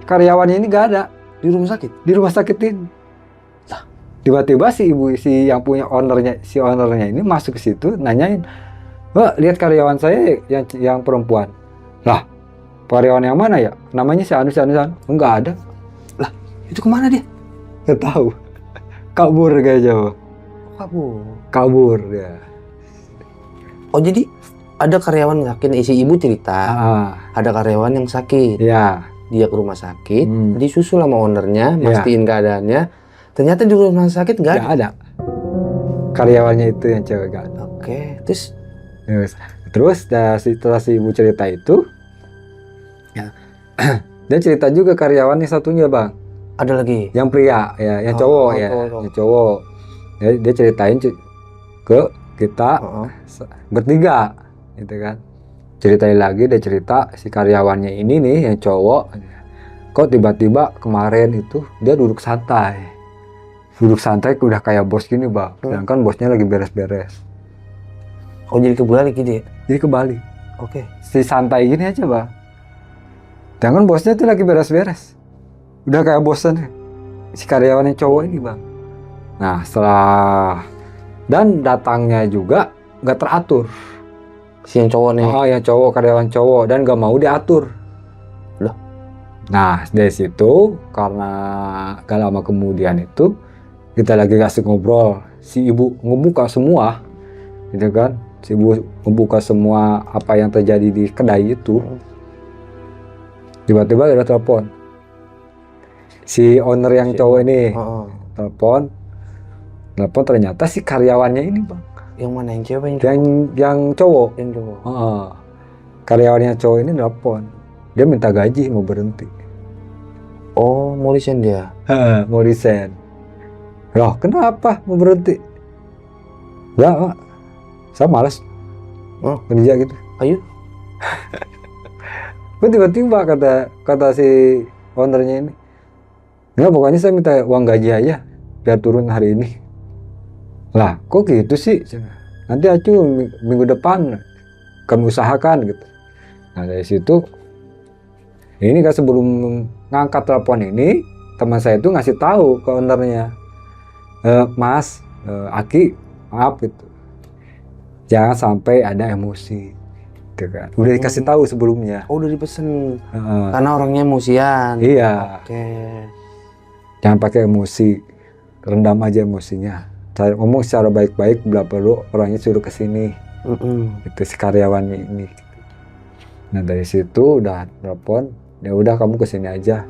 karyawannya ini gak ada Di rumah sakit? di rumah sakit ini. Tiba-tiba si yang punya ownernya ini masuk ke situ nanyain, "Mbak, lihat karyawan saya yang perempuan." Lah, karyawan yang mana ya? Namanya si Anu. Enggak ada. Lah, itu kemana dia? Nggak tahu. Kabur kayaknya, Bang. Kabur ya. Oh, jadi ada karyawan sakit, isi ibu cerita. Ada karyawan yang sakit. Iya. Dia ke rumah sakit, disusul sama ownernya, mastiin keadaannya. Ternyata di rumah sakit nggak ada. Karyawannya itu yang cewek nggak ada. Oke, terus setelah si ibu cerita itu, ya, dia cerita juga karyawannya satunya bang. Ada lagi? Yang pria, ya, yang cowok ya, yang cowok. Dia ceritain ke kita bertiga, gitu kan. Ceritain lagi, dia cerita si karyawannya ini nih, yang cowok, kok tiba-tiba kemarin itu dia duduk santai udah kayak bos gini bang, sedangkan bosnya lagi beres-beres. Oh, jadi kebalik gitu ya? Jadi kebalik. Oke. Si santai gini aja bang, sedangkan bosnya itu lagi beres-beres, udah kayak bosan si karyawannya cowok ini bang. Nah setelah dan datangnya juga nggak teratur. Si yang cowok nih? Oh, yang cowok, karyawan cowok, dan gak mau diatur. Loh? Nah dari situ karena gak lama kemudian itu kita lagi kasih ngobrol, si ibu ngebuka semua, gitu kan? Si ibu ngebuka semua apa yang terjadi di kedai itu. Tiba-tiba ada telepon. Si owner yang cowok ini telepon ternyata si karyawannya ini bang. Yang mana, yang cewek yang cowok? Yang cowok. Karyawannya cowok ini telepon, dia minta gaji, mau berhenti. Oh, mau resign dia? Mau resign. Loh, kenapa mau berhenti? Enggak, Mak. Saya malas kerja gitu. Ayo. Tiba-tiba kata si ownernya ini, enggak, pokoknya saya minta uang gaji aja biar turun hari ini. Lah, kok gitu sih? Nanti acu minggu depan kami usahakan gitu. Nah dari situ, ini kan sebelum ngangkat telepon ini, teman saya itu ngasih tahu ke ownernya, Mas, Aki, maaf gitu, jangan sampai ada emosi, gitu kan. Udah dikasih tahu sebelumnya. Oh, udah dipesen. Karena orangnya emosian. Iya. Oke. Jangan pakai emosi, rendam aja emosinya. Cara ngomong secara baik-baik, bila perlu orangnya suruh ke sini. Itu si karyawannya ini. Nah dari situ udah telepon, ya udah kamu ke sini aja.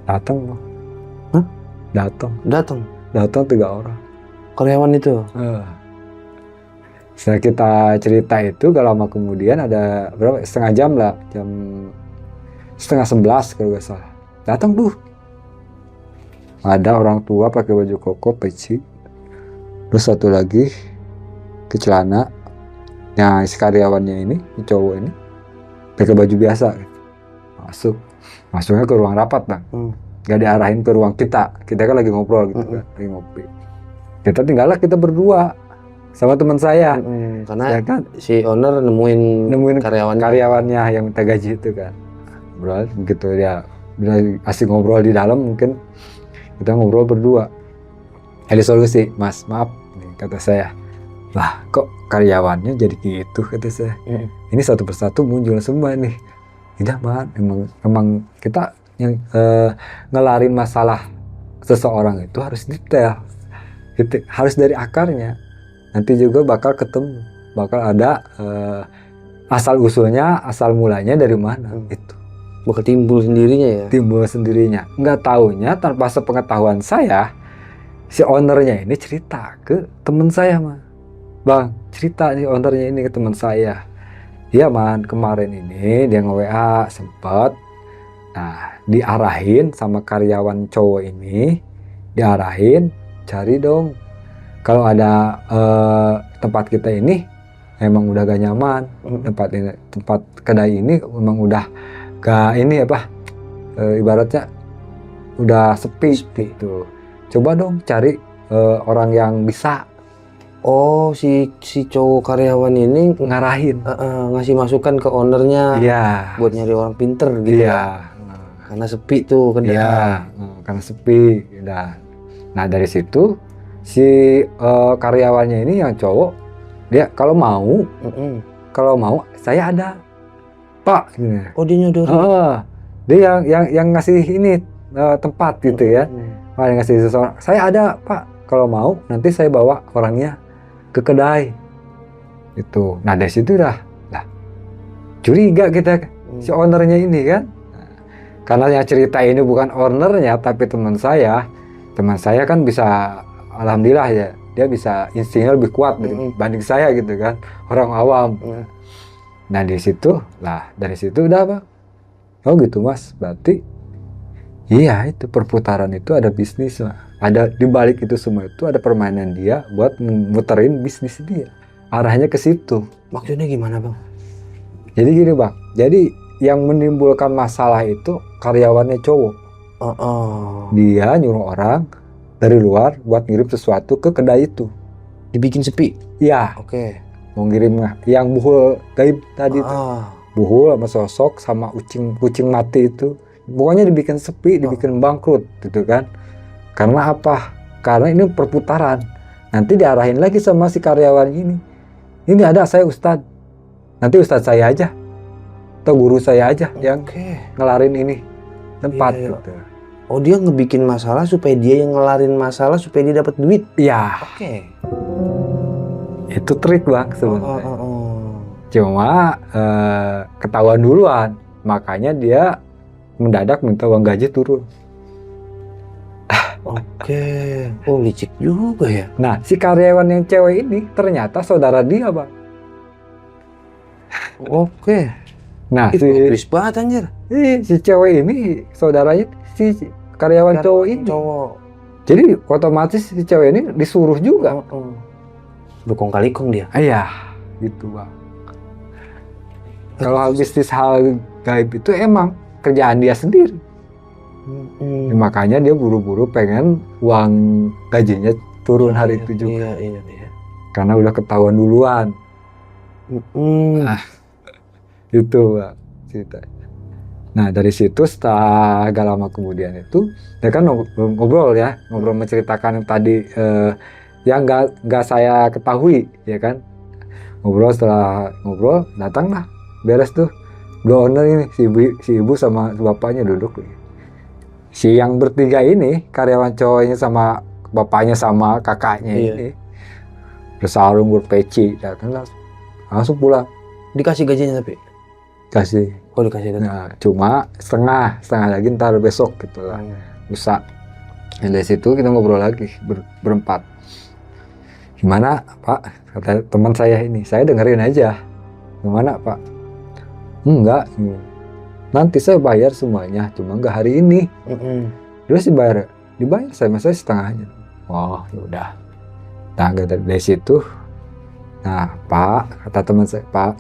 Datang, Datang 3 orang. Karyawan itu. Setelah kita cerita itu, gak lama kemudian ada berapa? Setengah jam lah, jam 10:30 kalau nggak salah. Datang tuh. Ada orang tua pakai baju koko, peci. Terus satu lagi ke celana. Nah, si karyawannya ini, si cowok ini, pakai baju biasa gitu. Masuknya ke ruang rapat Bang. Gak diarahin ke ruang kita kan lagi ngobrol gitu kan, lagi ngopi. Kita berdua sama teman saya. Karena ya kan? si owner nemuin karyawannya yang minta gaji itu kan. Ngobrol begitu dia asik ngobrol di dalam, mungkin kita ngobrol berdua. Ada solusi, Mas, maaf nih, kata saya. Lah kok karyawannya jadi gitu, kata saya. Ini satu persatu muncul semua nih. Tidak Man, emang kita yang ngelarin masalah seseorang itu harus detail, harus dari akarnya. Nanti juga bakal ada asal usulnya, asal mulanya dari mana. Itu bakal timbul sendirinya. Nggak taunya tanpa sepengetahuan saya, si ownernya ini cerita ke teman saya mah, Bang, cerita nih ownernya ini ke teman saya. Iya Man, kemarin ini dia nge-WA sempet. Nah, diarahin sama karyawan cowok ini, diarahin cari dong. Kalau ada tempat kita ini emang udah gak nyaman, tempat kedai ini memang udah gak ini ibaratnya udah sepi gitu. Coba dong cari orang yang bisa. Oh, si cowok karyawan ini ngarahin, ngasih masukan ke ownernya, buat nyari orang pinter gitu. Karena sepi tuh kedai. Karena sepi. Nah dari situ si karyawannya ini yang cowok, dia kalau mau saya ada, Pak. Gini. Oh, dia nyodor. Dia yang ngasih ini tempat gitu ya. Yang ngasih seseorang. Saya ada, Pak. Kalau mau nanti saya bawa orangnya ke kedai. Itu. Nah dari situ lah curiga kita si ownernya ini kan. Karena yang cerita ini bukan ownernya tapi teman saya kan bisa, alhamdulillah ya, dia bisa instingnya lebih kuat dibanding saya gitu kan, orang awam. Nah dari situ udah Bang. Oh gitu Mas, berarti iya itu perputaran itu ada bisnis, ada di balik itu semua itu ada permainan dia buat muterin bisnis dia, arahnya ke situ. Maksudnya gimana Bang? Jadi gini Bang, jadi yang menimbulkan masalah itu karyawannya cowok. Dia nyuruh orang dari luar buat ngirim sesuatu ke kedai itu. Dibikin sepi? Iya. Oke. Mau ngirim yang buhul gaib tadi itu. Buhul sama sosok sama kucing mati itu. Pokoknya dibikin sepi, dibikin bangkrut gitu kan. Karena apa? Karena ini perputaran. Nanti diarahin lagi sama si karyawan ini. Ini ada saya Ustadz. Nanti Ustadz saya aja. Atau guru saya aja yang ngelarin ini tempat gitu. Oh, dia ngebikin masalah supaya dia yang ngelarin masalah supaya dia dapat duit. Iya. Itu trik Bang sebenarnya. Cuma ketahuan duluan, makanya dia mendadak minta uang gaji turun. Oh licik juga ya. Nah si karyawan yang cewek ini ternyata saudara dia Bang. Nah Twist banget anjir. Si cewek ini saudaranya si karyawan cowok ini. Jadi otomatis si cewek ini disuruh juga. Dukung kali kong dia. Iya, gitu Bang. Kalau bisnis hal gaib itu emang kerjaan dia sendiri. Makanya dia buru-buru pengen uang gajinya turun hari itu juga. Iya. Karena udah ketahuan duluan. Itu Bang ceritanya. Nah dari situ setelah agak lama kemudian itu dia kan ngobrol menceritakan yang tadi yang nggak saya ketahui ya kan. Setelah ngobrol datanglah, beres tuh dua owner ini, si ibu sama bapaknya duduk. Si yang bertiga ini karyawan cowoknya sama bapaknya sama kakaknya ini bersarung berpeci, datang langsung pulang. Dikasih gajinya tapi? Kasih. Oh dikasih. Nah, cuma setengah lagi ntar besok gitu lah. Lusa. Dari situ kita ngobrol lagi berempat. Gimana Pak? Kata teman saya ini, saya dengerin aja. Gimana Pak? Enggak. Nanti saya bayar semuanya, cuma nggak hari ini. Terus dibayar saya setengahnya. Oh yaudah. Nah dari situ, nah Pak, kata teman saya, Pak,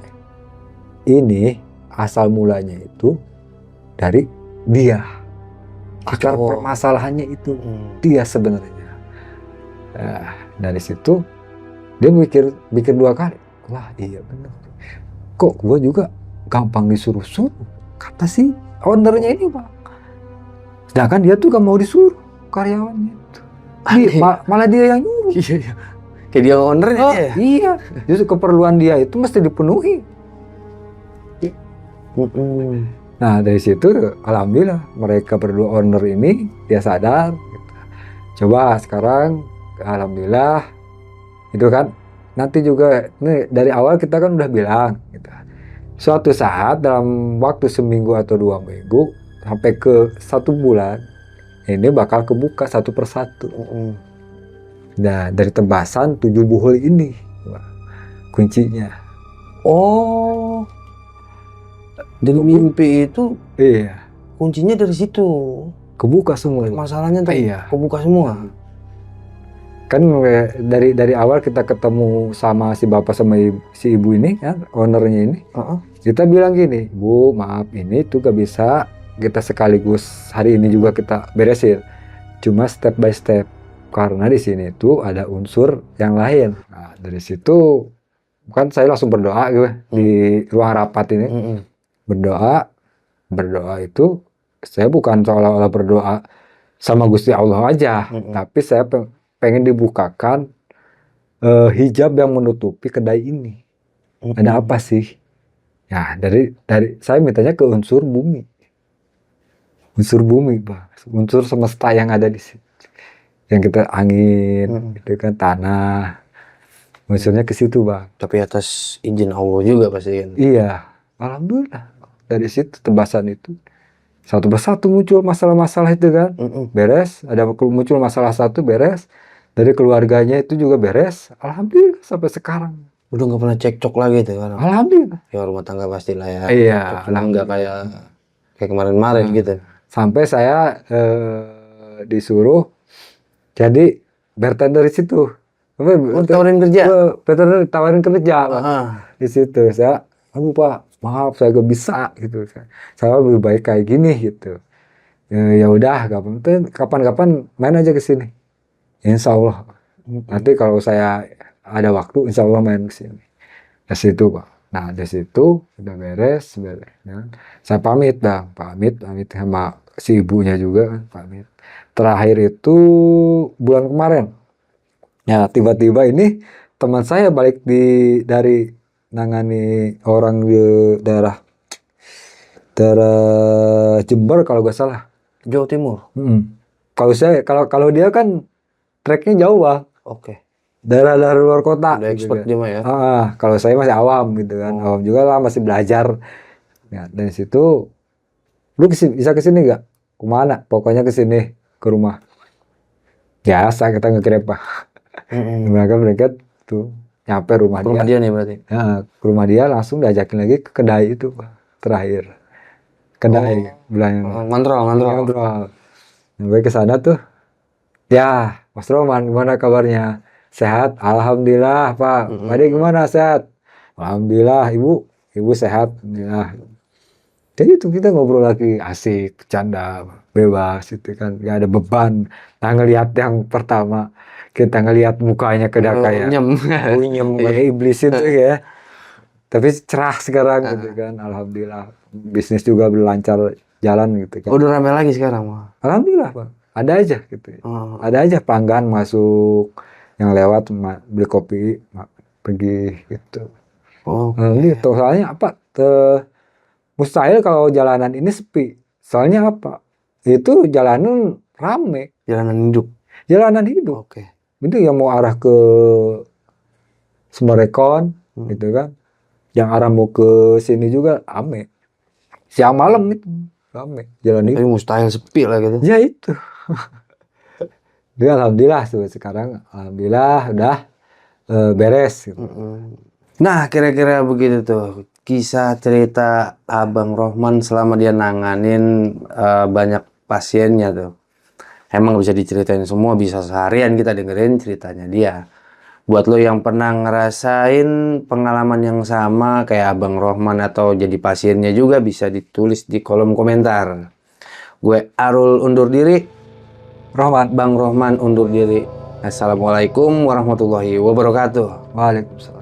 ini asal mulanya itu dari dia. Akar permasalahannya itu dia sebenarnya. Nah, dari situ dia mikir 2 kali. Wah iya bener. Kok gue juga gampang disuruh-suruh. Kata si ownernya ini Bang. Sedangkan dia tuh gak mau disuruh karyawannya itu. Malah dia yang nyuruh. Iya. Kayak dia ownernya ya? Iya. Justru keperluan dia itu mesti dipenuhi. Nah dari situ alhamdulillah mereka berdua owner ini dia sadar. Gitu. Coba sekarang alhamdulillah itu kan nanti juga ini dari awal kita kan udah bilang gitu. Suatu saat dalam waktu seminggu atau 2 minggu sampai ke 1 bulan ini bakal kebuka satu persatu. Nah dari tebasan 7 buhul ini kuncinya. Oh, dari mimpi itu Iya. kuncinya dari situ. Kebuka semua. Masalahnya tuh Iya. kebuka semua. Kan dari awal kita ketemu sama si bapak sama si ibu ini kan ownernya ini. Kita bilang gini, Bu maaf ini tuh gak bisa kita sekaligus hari ini juga kita beresin. Cuma step by step. Karena di sini tuh ada unsur yang lain. Nah dari situ kan saya langsung berdoa gitu di ruang rapat ini. Berdoa itu saya bukan seolah-olah berdoa sama Gusti Allah aja. Tapi saya pengen dibukakan hijab yang menutupi kedai ini. Ada apa sih? Ya dari saya mintanya ke unsur bumi. Unsur bumi, Pak. Unsur semesta yang ada di sini. Yang kita angin, itu kan tanah. Unsurnya ke situ, Bang. Tapi atas izin Allah juga pasti kan. Iya. Alhamdulillah. Dari situ tebasan itu satu persatu muncul masalah-masalah itu kan. Beres, ada muncul masalah satu beres. Dari keluarganya itu juga beres. Alhamdulillah sampai sekarang. Udah nggak pernah cekcok lagi tuh kan? Alhamdulillah. Ya rumah tangga pastilah ya. Iya. Nggak kayak kemarin-kemarin gitu. Sampai saya disuruh jadi bartender di situ. Tawarin kerja? Bartender tawarin kerja di situ. Saya, aduh Pak, maaf saya gak bisa gitu. Saya lebih baik kayak gini gitu. Ya udah, kapan-kapan main aja ke sini. Insya Allah. Nanti kalau saya ada waktu, insya Allah main ke sini. Di situ Pak. Nah di situ udah beres. Ya. Saya pamit Bang, pamit sama si ibunya juga kan, pamit. Terakhir itu bulan kemarin. Ya tiba-tiba ini teman saya balik dari nangani orang di daerah Jember kalau gak salah. Jawa Timur. Kalau dia kan treknya jauh Bang. Oke. Daerah luar kota. Udah expert dia mah ya. Kalau saya masih awam gitu kan, awam juga lah masih belajar. Ya, dari situ, lu bisa kesini nggak? Kemana? Pokoknya kesini ke rumah. Biasa kita nge-grab Pak. Mereka tuh nyampe rumah dia. Rumah dia nih berarti. Ya, ke rumah dia langsung diajakin lagi ke kedai itu Pak. Terakhir. Kedai bilangnya. Ngontrol. Sampai ke sana tuh. Ya, Mas Roman gimana kabarnya? Sehat? Alhamdulillah Pak. Pak gimana sehat? Alhamdulillah Ibu sehat. Alhamdulillah. Jadi itu kita ngobrol lagi asik, bercanda, bebas itu kan, gak ada beban. Nah ngelihat yang pertama, kita ngelihat mukanya kayak unyem kayak iblis itu ya. Tapi cerah sekarang gitu kan, alhamdulillah. Bisnis juga berlancar jalan gitu kan. Udah rame lagi sekarang Pak? Alhamdulillah Pak, ada aja gitu. Ada aja pelanggan masuk yang lewat beli kopi, pergi gitu. Gitu, soalnya apa? Mustahil kalau jalanan ini sepi. Soalnya apa? Itu jalanan rame. Jalanan hidup. Oke. Itu yang mau arah ke Sumberekon, gitu kan. Yang arah mau ke sini juga rame. Siang malam itu rame. Jalan Tapi mustahil sepi lah gitu. Ya itu. Jadi alhamdulillah sekarang alhamdulillah udah beres. Gitu. Nah kira-kira begitu tuh. Kisah cerita Abang Rohman selama dia nanganin banyak pasiennya tuh. Emang bisa diceritain semua, bisa seharian kita dengerin ceritanya dia. Buat lo yang pernah ngerasain pengalaman yang sama kayak Abang Rohman atau jadi pasiennya juga, bisa ditulis di kolom komentar. Gue Arul undur diri. Rohman. Bang Rohman undur diri. Assalamualaikum warahmatullahi wabarakatuh. Waalaikumsalam.